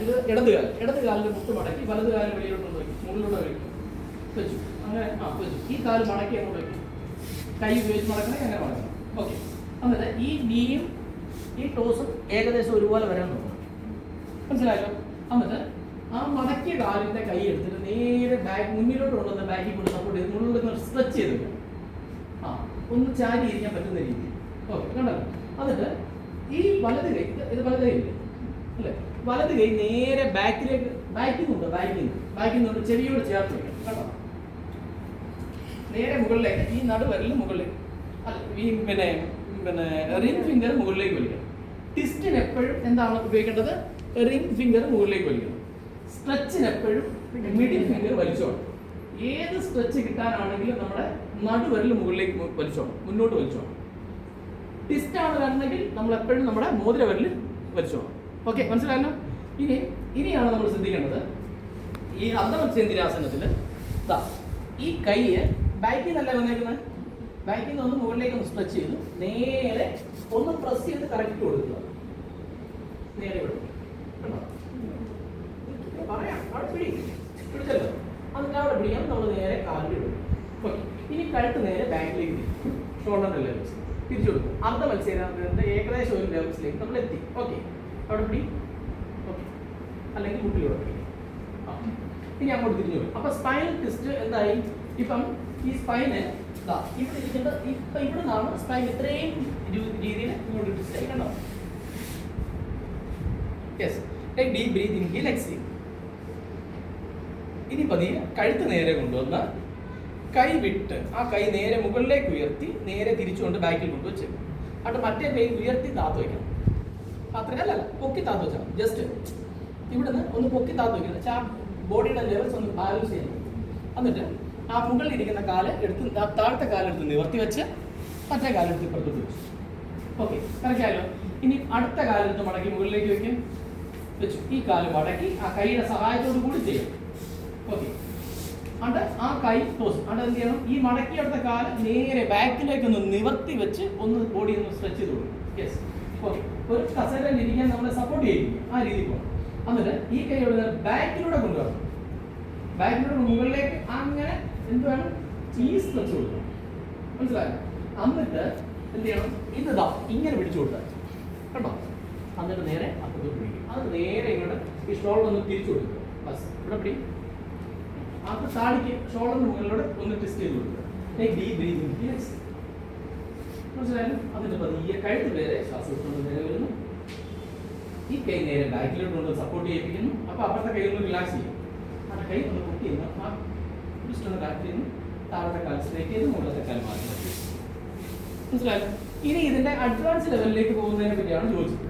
ഇത് ഇടത് കാലിന്റെ മുട്ട് മടക്കി വലത് കാലിന് വെളിയിലോട്ട് വയ്ക്കും, മുകളിലൂടെ വയ്ക്കും, വെച്ചു അങ്ങനെ വെച്ചു. ഈ കാല് മടക്കി അങ്ങോട്ട് വയ്ക്കും, കൈ ഉപയോഗിച്ച് മടക്കണേ അങ്ങനെ മടക്കണം. ഓക്കെ, എന്നിട്ട് ഈ നീയും ഈ ടോസും ഏകദേശം ഒരുപോലെ വരാൻ നോക്കണം. മനസ്സിലായല്ലോ? എന്നിട്ട് ആ മടക്കിയ കാലിന്റെ കൈ എടുത്തിട്ട് നേരെ ബാക്ക് മുന്നിലോട്ട് കൊണ്ടുവന്ന് ബാക്കിൽ കൊണ്ട് സപ്പോർട്ട് ചെയ്ത് മുകളിൽ സ്ട്രെച്ച് ചെയ്ത് വെക്കണം. ഒന്ന് ചാരി ഇരിക്കാൻ പറ്റുന്ന രീതിയിൽ. ഓക്കെ, കണ്ടല്ലോ? എന്നിട്ട് ഈ വലത് കൈ, ഇത് വലത് കൈ അല്ലേ, വലത് കൈ നേരെ ബാക്കിലേക്ക്, ബാക്കിൽ നിന്നുണ്ട് ചെവിയോട് ചേർത്ത് വയ്ക്കണം. കേട്ടോ? നേരെ മുകളിലേക്ക്, ഈ നടുവരൽ മുകളിലേക്ക്, അല്ല ഈ പിന്നെ റിംഗ് ഫിംഗർ മുകളിലേക്ക് വലിക്കണം. ട്വിസ്റ്റിന് എപ്പോഴും എന്താണ് ഉപയോഗിക്കേണ്ടത്? റിംഗ് ഫിംഗർ മുകളിലേക്ക് വലിക്കണം. സ്ട്രെച്ചിന് എപ്പോഴും മിഡിൽ ഫിംഗർ വലിച്ചോണം. ഏത് സ്ട്രെച്ച് കിട്ടാനാണെങ്കിലും നമ്മുടെ നടുവരൽ മുകളിലേക്ക് വലിച്ചോണം, മുന്നോട്ട് വലിച്ചോണം. ട്വിസ്റ്റ് ആണ് വരണമെങ്കിൽ നമ്മൾ എപ്പോഴും നമ്മുടെ മോതിരവരൽ വലിച്ചോണം. ഓക്കെ, മനസ്സിലായല്ലോ? ഇനിയാണ് നമ്മൾ ശ്രദ്ധിക്കേണ്ടത്, ഈ അർദ്ധമത്സ്യേന്ദ്രാസനത്തിൽ ഈ കൈ ബാക്കിൽ നിന്നല്ല വന്നേക്കുന്നത്, ബാക്കിൽ നിന്ന് ഒന്ന് മുകളിലേക്ക് ഒന്ന് സ്ട്രെച്ച് ചെയ്തു നേരെ ഒന്ന് പ്രസ് ചെയ്ത് കറക്റ്റ് കൊടുക്കുക. നേരെ വിടും, പറയാം അവിടെ പിടിച്ചല്ലോ, എന്നിട്ട് അവിടെ പിടിക്കാൻ നമ്മൾ നേരെ കാലിൽ വിടും. ഓക്കെ, ഇനി കഴുത്ത് നേരെ ബാക്കിലേക്ക് തിരിക്കും, ഷോൾഡറിന്റെ ലെവൽസ് തിരിച്ചു കൊടുക്കും. അർദ്ധമത്സ്യേന്ദ്രാസനത്തിന്റെ ഏകദേശം ഒരു ലെവൽസിലേക്ക് നമ്മൾ എത്തി. ഓക്കെ, അവിടെ പിടി, ഓക്കെ, അല്ലെങ്കിൽ മുട്ടിലൂടെ പിടി. ഇനി അങ്ങോട്ട് തിരിഞ്ഞു വരും. അപ്പൊ സ്പൈനൽ ട്വിസ്റ്റ് എന്തായി? ഇപ്പം ഈ സ്പൈന് ഇവിടെ ഇരിക്കേണ്ട, ഇപ്പൊ ഇവിടെ നിന്നാണ് സ്പൈൻ ഇത്രയും രീതിയിൽ ഇങ്ങോട്ട് ട്വിസ്റ്റ് ആയി. കണ്ടോ? Yes, take deep breath in, heal exhale. ഇനി പതിയെ കഴുത്ത് നേരെ കൊണ്ടുവന്ന് കൈ വിട്ട് ആ കൈ നേരെ മുകളിലേക്ക് ഉയർത്തി നേരെ തിരിച്ചുകൊണ്ട് ബാക്കിൽ കൊണ്ടുവച്ച്, എന്നിട്ട് മറ്റേ കൈ ഉയർത്തി താത്ത് വയ്ക്കണം. അത്രയല്ല, പൊക്കി താത്ത് വെച്ചാൽ ജസ്റ്റ് ഇവിടുന്ന് ഒന്ന് പൊക്കി താത്ത് വയ്ക്കണം. വെച്ചാൽ ബോഡിയുടെ ലെവൽസ് ഒന്ന് ബാലൻസ് ചെയ്യണം. എന്നിട്ട് ആ മുകളിൽ ഇരിക്കുന്ന കാല് എടുത്ത് താഴത്തെ കാലെടുത്ത് നിവർത്തി വെച്ച് മറ്റേ കാലെടുത്ത് ഇപ്പുറത്തോട്ട് വെച്ചു. ഓക്കെ, കറക്റ്റായല്ലോ? ഇനി അടുത്ത കാലെടുത്ത് മടക്കി മുകളിലേക്ക് വെക്കും, വെച്ചു. ഈ കാല് മടക്കി ആ കൈയുടെ സഹായത്തോടു കൂടി ചെയ്യണം. ഓക്കെ, അണ്ട് ആ കൈ ടോസ് അണ്ട് എന്ത് ചെയ്യണം? ഈ മടക്കിയെടുത്ത കാല് നേരെ ബാക്കിലേക്ക് ഒന്ന് നിവർത്തി വെച്ച് ഒന്ന് ബോഡി ഒന്ന് സ്ട്രെച്ച് ചെയ്ത് കൊടുക്കും. Yes, okay. ഒരു കസേരയിൽ ഇരിക്കാൻ നമ്മളെ സപ്പോർട്ട് ചെയ്യിക്കും, ആ രീതിയിൽ പോകണം. എന്നിട്ട് ഈ കൈ എവിടെ ബാക്കിലൂടെ കൊണ്ടുവരണം, ബാക്കിലൂടെ മുകളിലേക്ക് അങ്ങനെ എന്ത് വേണം? ഈ സ്ട്രെച്ച് കൊടുക്കണം. മനസ്സിലായോ? എന്നിട്ട് എന്ത് ചെയ്യണം? ഇതാ ഇങ്ങനെ പിടിച്ചു കൊടുത്താൽ കേട്ടോ. എന്നിട്ട് നേരെ അപ്പുറത്തോട്ട് പിടിക്കും. അത് നേരെ ഇങ്ങോട്ട് ഈ ഷോൾഡർ ഒന്ന് തിരിച്ചു കൊടുക്കുക. ബസ് ഇവിടെ പിടി, അത് താടിക്ക് ഷോൾഡറിന് മുകളിലൂടെ ഒന്ന് ട്വിസ്റ്റ് ചെയ്ത് കൊടുക്കുക. Take deep breathing. മനസ്സിലായാലും? എന്നിട്ട് പതിയെ കഴുത്ത് നേരെ ശ്വാസം എടുത്തുകൊണ്ട് നേരെ വരുന്നു. ഈ കൈ നേരെ ബാക്കിലോട്ട് കൊണ്ട് സപ്പോർട്ട് ചെയ്യിപ്പിക്കുന്നു. അപ്പൊ അപ്പുറത്തെ കൈ ഒന്ന് റിലാക്സ് ചെയ്യും. ആ കൈ ഒന്ന് പൊക്കി ചെയ്യുന്നു, ആ ജസ്റ്റ് ഒന്ന് കറക്റ്റ് ചെയ്യുന്നു. താഴത്തെ കാൽ സ്ട്രേറ്റ് ചെയ്ത് മുകളിലത്തെ കാൽ മാറ്റി. മനസ്സിലായാലും? ഇനി ഇതിന്റെ അഡ്വാൻസ് ലെവലിലേക്ക് പോകുന്നതിനെ പറ്റിയാണ് ചോദിച്ചത്.